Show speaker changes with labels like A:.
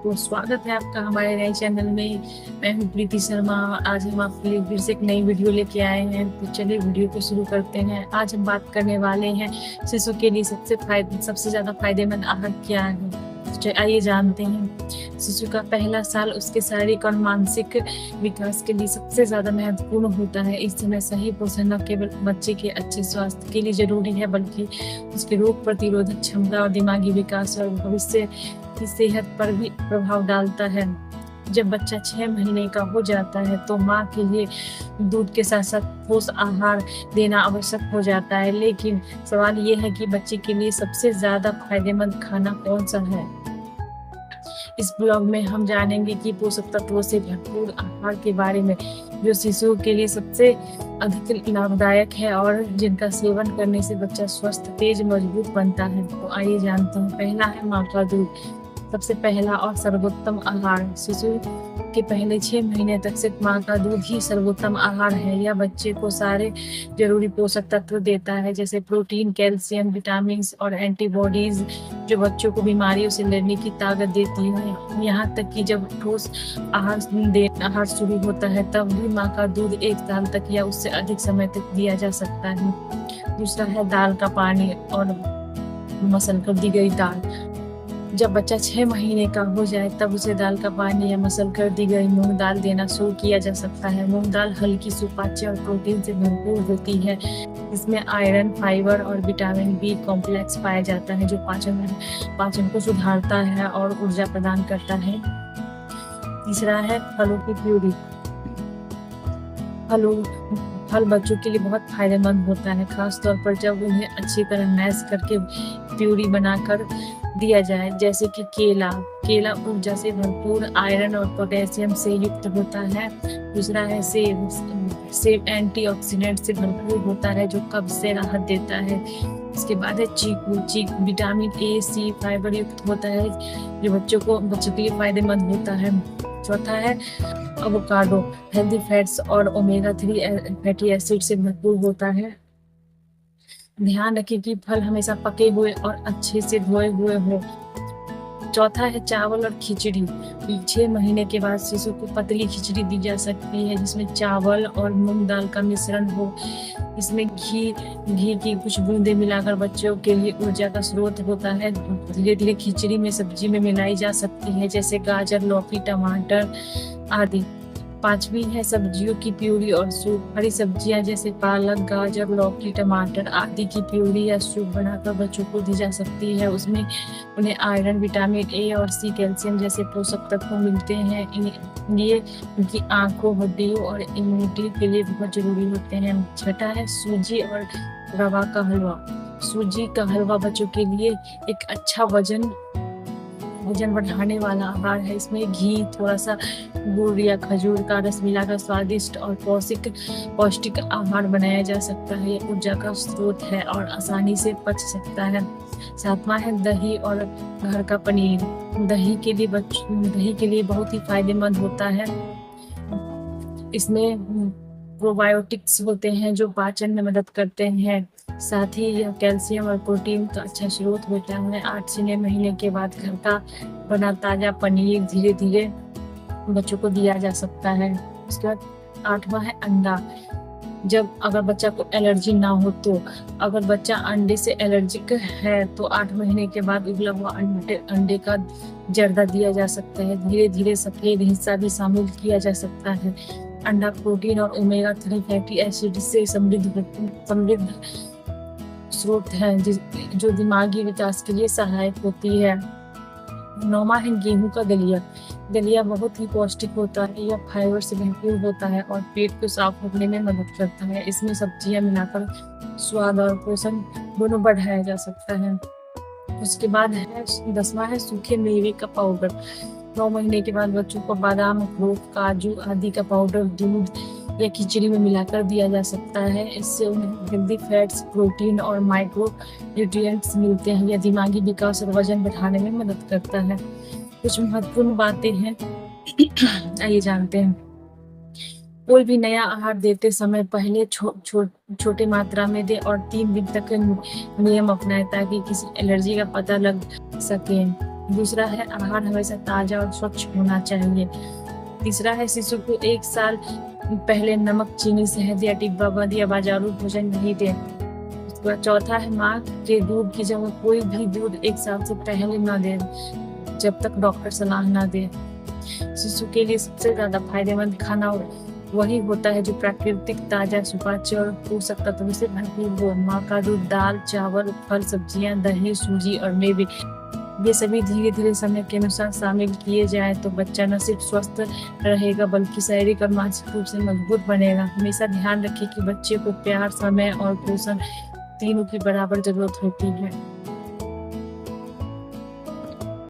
A: तो स्वागत है आपका हमारे नए चैनल में। मैं हूँ प्रीति शर्मा। आज हम आपके लिए फिर से एक नई वीडियो लेके आए हैं। तो चलिए वीडियो को शुरू करते हैं। आज हम बात करने वाले हैं शिशु के लिए सबसे ज़्यादा फायदेमंद आहार क्या है। तो आइए जानते हैं। शिशु का पहला साल उसके शारीरिक और मानसिक विकास के लिए सबसे ज़्यादा महत्वपूर्ण होता है। इस समय सही पोषण न केवल बच्चे के अच्छे स्वास्थ्य के लिए जरूरी है, बल्कि उसके रोग प्रतिरोधक क्षमता और दिमागी विकास और भविष्य की सेहत पर भी प्रभाव डालता है। जब बच्चा 6 महीने का हो जाता है तो माँ के लिए दूध के साथ साथ ठोस आहार देना आवश्यक हो जाता है। लेकिन सवाल ये है कि बच्चे के लिए सबसे ज्यादा फायदेमंद खाना कौन सा है। इस ब्लॉग में हम जानेंगे कि पोषक तत्वों से भरपूर आहार के बारे में, जो शिशुओं के लिए सबसे अधिक लाभदायक है और जिनका सेवन करने से बच्चा स्वस्थ, तेज, मजबूत बनता है। तो आइए जानते हैं। पहला है माँ का दूध। सबसे पहला और सर्वोत्तम आहार। शिशु के पहले 6 महीने तक सिर्फ माँ का दूध ही सर्वोत्तम आहार है। यह बच्चे को सारे जरूरी पोषक तत्व देता है, जैसे प्रोटीन, कैल्शियम, विटामिन और एंटीबॉडीज, जो बच्चों को बीमारियों से लड़ने की ताकत देती है। यहाँ तक कि जब ठोस आहार शुरू होता है तब भी माँ का दूध 1 साल तक या उससे अधिक समय तक दिया जा सकता है। दूसरा है दाल का पानी और मसल कर दी गई दाल। जब बच्चा 6 महीने का हो जाए तब उसे दाल का पानी या मसल कर दी गई मूंग दाल देना शुरू किया जा सकता है। मूंग दाल हल्की, सुपाच्य और प्रोटीन से भरपूर होती है। इसमें आयरन, फाइबर और विटामिन बी कॉम्प्लेक्स पाया जाता है, जो पाचन को सुधारता है और ऊर्जा प्रदान करता है। तीसरा है फलों की प्यूरी। फल बच्चों के लिए बहुत फायदेमंद होता है, खास तौर पर जब उन्हें अच्छी तरह मैश करके प्यूरी बनाकर दिया जाए, जैसे कि केला ऊर्जा से भरपूर, आयरन और पोटेशियम से युक्त होता है। दूसरा है सेब एंटीऑक्सीडेंट से भरपूर होता है, जो कब्ज से राहत देता है। इसके बाद है चीकू विटामिन ए, सी, फाइबर युक्त होता है, जो बच्चों के लिए फायदेमंद होता है। चौथा है एवोकाडो, हेल्दी फैट्स और ओमेगा 3 फैटी एसिड से भरपूर होता है। ध्यान रखें कि फल हमेशा पके हुए और अच्छे से धोए हुए हो। चौथा है चावल और खिचड़ी। 6 महीने के बाद शिशु को पतली खिचड़ी दी जा सकती है, जिसमें चावल और मूंग दाल का मिश्रण हो। इसमें घी की कुछ बूंदें मिलाकर बच्चों के लिए ऊर्जा का स्रोत होता है। धीरे धीरे खिचड़ी में सब्जी में मिलाई जा सकती है, जैसे गाजर, लौकी, टमाटर आदि। 5वीं है सब्जियों की प्यूरी और सूप। हरी सब्जियां जैसे पालक, गाजर, लौकी, टमाटर आदि की प्यूरी या सूप बनाकर बच्चों को दी जा सकती है। उसमें उन्हें आयरन, विटामिन ए और सी, कैल्शियम जैसे पोषक तत्व मिलते हैं। ये उनकी आंखों, हड्डियों और इम्यूनिटी के लिए बहुत जरूरी होते हैं। छठा है सूजी और रवा का हलवा। सूजी का हलवा बच्चों के लिए एक अच्छा वजन बढ़ाने वाला आहार है। इसमें घी, थोड़ा सा गुड़ या खजूर का रस मिलाकर स्वादिष्ट और पौष्टिक आहार बनाया जा सकता है। यह ऊर्जा का स्रोत है और आसानी से पच सकता है। 7वां है दही और घर का पनीर। दही के लिए बहुत ही फायदेमंद होता है। इसमें प्रोबायोटिक्स होते हैं, जो पाचन में मदद करते हैं। साथ ही यह कैल्शियम और प्रोटीन का अच्छा स्रोत होता है। 8 से 9 महीने के बाद घर का बना ताजा पनीर धीरे धीरे बच्चों को दिया जा सकता है। उसके बाद 8वां है अंडा। अगर बच्चा को एलर्जी ना हो तो, अगर बच्चा अंडे से एलर्जिक है तो 8 महीने के बाद उबला हुआ अंडे का जर्दा दिया जा सकता है। धीरे धीरे सफेद हिस्सा भी शामिल किया जा सकता है। अंडा प्रोटीन और ओमेगा 3 फैटी एसिड से समृद्ध स्रोत है, जो दिमागी विकास के लिए सहायक होती है। 9वां है गेहूं का दलिया बहुत ही पौष्टिक होता है। यह फाइबर से भरपूर होता है और पेट को साफ रखने में मदद करता है। इसमें सब्जियां मिलाकर स्वाद और पोषण दोनों बढ़ाया जा सकता है। उसके बाद है 10वां है सूखे मेवे का पाउडर। 9 महीने के बाद बच्चों को बादाम, अखरोट, काजू आदि का पाउडर दूध या खिचड़ी में मिलाकर दिया जा सकता है। इससे उन्हें हेल्दी फैट्स, प्रोटीन और माइक्रो न्यूट्रिएंट्स मिलते हैं। यह दिमागी विकास और वजन बढ़ाने में मदद करता है। कुछ महत्वपूर्ण बातें हैं, आइए जानते हैं। कोई भी नया आहार देते समय पहले छोटे मात्रा में दे और 3 दिन तक नियम अपनाएं, ताकि किसी एलर्जी का पता लग सके। दूसरा है आहार हमेशा ताजा और स्वच्छ होना चाहिए। तीसरा है शिशु को 1 साल पहले नमक, चीनी, शहद या डिब्बाबंद या बाजारू भोजन नहीं दें। उसके बाद चौथा है माँ के दूध की जगह कोई भी दूध 1 साल से पहले न दें, जब तक डॉक्टर सलाह न दे। शिशु के लिए सबसे ज्यादा फायदेमंद खाना वही होता है जो प्राकृतिक, ताजा, सुपाच्य और पोषक तत्वों से भरपूर हो। माँ का दूध, दाल, चावल, फल, सब्जियां, दही, सूजी और मेवे, ये सभी धीरे धीरे समय के अनुसार शामिल किए जाए तो बच्चा न सिर्फ स्वस्थ रहेगा बल्कि शारीरिक और मानसिक रूप से मजबूत बनेगा। हमेशा ध्यान रखें कि बच्चे को प्यार, समय और पोषण तीनों की बराबर जरूरत होती है।